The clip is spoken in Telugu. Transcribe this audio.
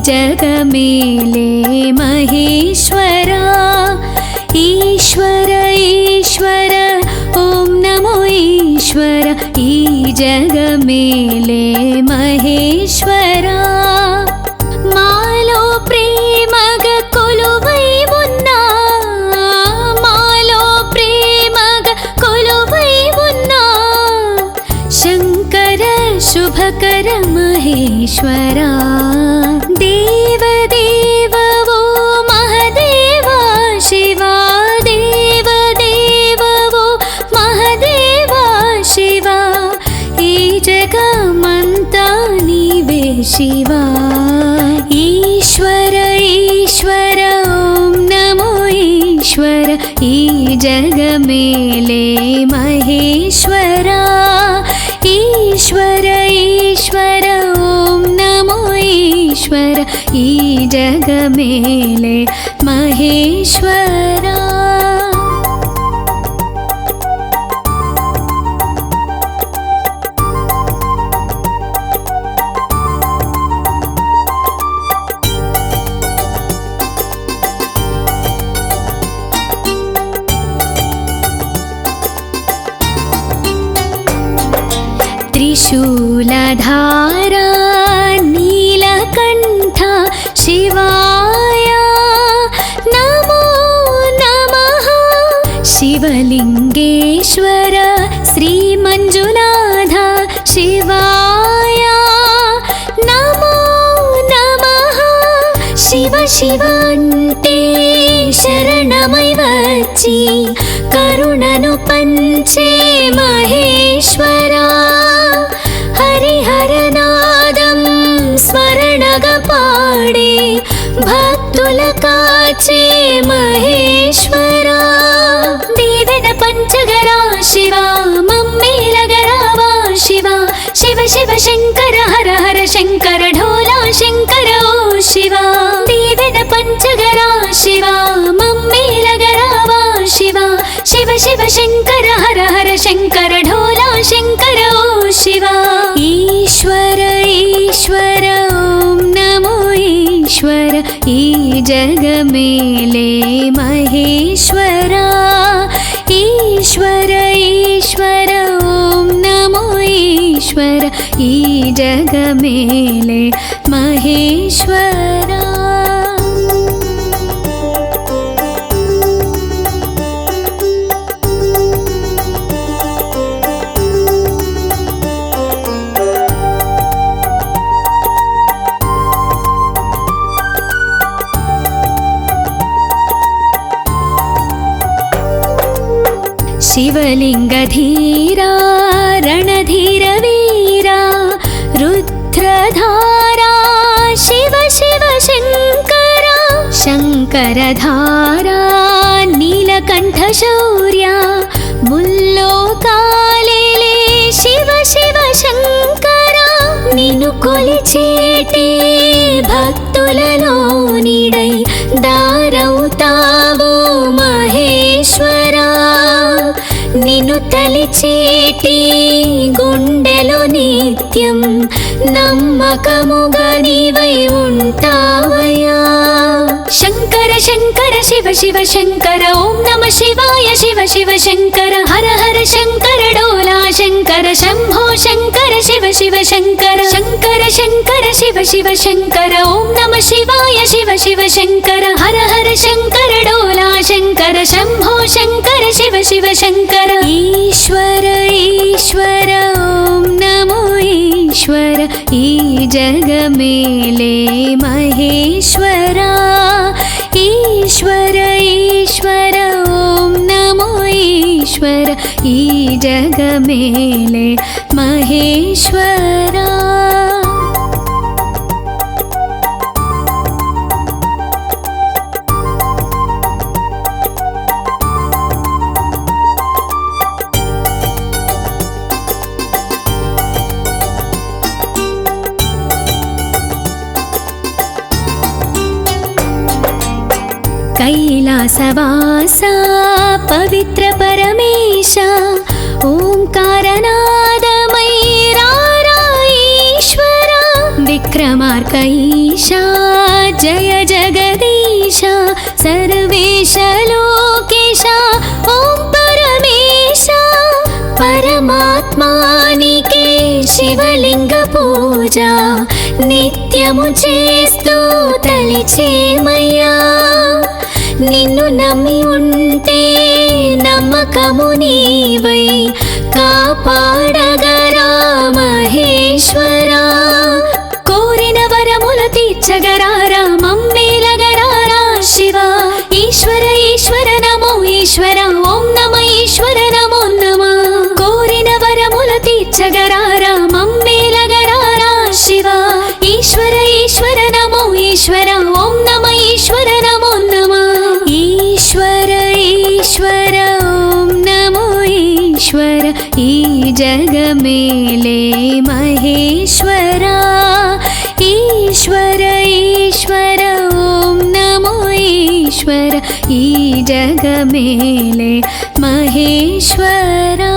जगमेले महेश्वरा ईश्वर ईश्वर ॐ नमो ईश्वर ई जगमेले महेश्वरा मालो प्रेमग कोलुवै उन्ना मालो प्रेमग कोलुवै उन्ना शंकर शुभकर महेश्वरा देव देव वो महदेवा शिवा देव देव वो महदेवा शिवा ई जगमंता नीवे शिवा ईश्वर ईश्वर ॐ नमो ईश्वर ई जगमेले महेश्वरा ईश्वर ईश्वर ॐ नमो ईश्वर ई जगमेले महेश्वरा त्रिशूलधारा नीलकण्ठ शिवाय नमो नमः शिवलिङ्गेश्वर श्रीमञ्जुनाथ शिवाय नमो नमः शिव शिव अन्टे शरणमै వచ్చి కరుణను పంచే మహేశ్వరా హరిహరనాదం స్మరణగా పాడే భక్తుల కాచే మహేశ్వరా దీవెన పంచగరా శివా మమ్మేలగరావా శివా శివ శివ శంకర హర హర శంకర ఢోలా శంకర ఓ శివా దీవెన పంచగరా శివా మమ్మేలగరావా శివా శివ శివ శంకర హర హర శంకర ఢోలా శంకర ఓ శివా ఈశ్వర ఈశ్వర ఓం నమో ఈశ్వర ఈ జగమేలే మహేశ్వరా ఈశ్వర ఈశ్వర ఓం నమో ఈశ్వర ఈ జగమేలే మహేశ్వరా शिवलिंगधीरा रणधीर वीरा रुद्रधारा शिव शिव शंकरा शंकरधारा नीलकंठ शौर्या मुल्लोकालेले शिव शिव शंकरा निनु कोलिचेटे भक्तुలలో నీడై దారవుతావో మహేశ్వరా నిన్ను తలిచేటి గుండెలో నిత్యం నమ్మకముగా నీవై ఉంటావయ్యా శంకర శంకర శివ శివ శంకర ఓం నమ శివాయ శివ శివ శంకర హర హర శంకర డోలా శంకర శంభో శంకర శివ శివ శంకర శంకర శంకర శివ శివ శంకర ఓం నమ శివాయ శివ శివ శంకర హర హర శంకర డోలా శంకర శంభో శంకర శివ శివ శంకర ఈశ్వర ఈశ్వర ఓం నమో ఈశ్వర ఈ జగమేలే మహేశ్వరా ఈశ్వర ఈశ్వర ఓం నమో ఈశ్వర ఈ జగమేలే మహేశ్వరా कैलासवासा पवित्र परमेश ओंकारनादमयी रारा ईश्वरा विक्रमार्क ईशा जय जगदीश सर्वेश लोकेश ॐ परमेश परमात्मानिके शिवलिंग पूजा नित्यमु చేస్తూ తలిచేమయ్యా నిన్ను నమ్మి ఉంటే నమ్మకము నీవై కాపాడగరా మహేశ్వరా కోరిన వరముల తీర్చగరారా మమ్మేలగరారా శివ ఈశ్వర ఈశ్వర నమో ఈశ్వర ఓం నమ ఈశ్వర నమో నమ కోరిన వరముల తీర్చగరారా మమ్మేలగరారా శివ ఈశ్వర ఈశ్వర నమో ఈశ్వర ఓం నమ ఈశ్వర నమో నమ ఈశ్వర ఈశ్వర ఓం నమో ఈశ్వర ఈ జగమేలే మహేశ్వరా ఈశ్వర ఈశ్వర ఓం నమో ఈశ్వర ఈ జగమేలే మహేశ్వరా।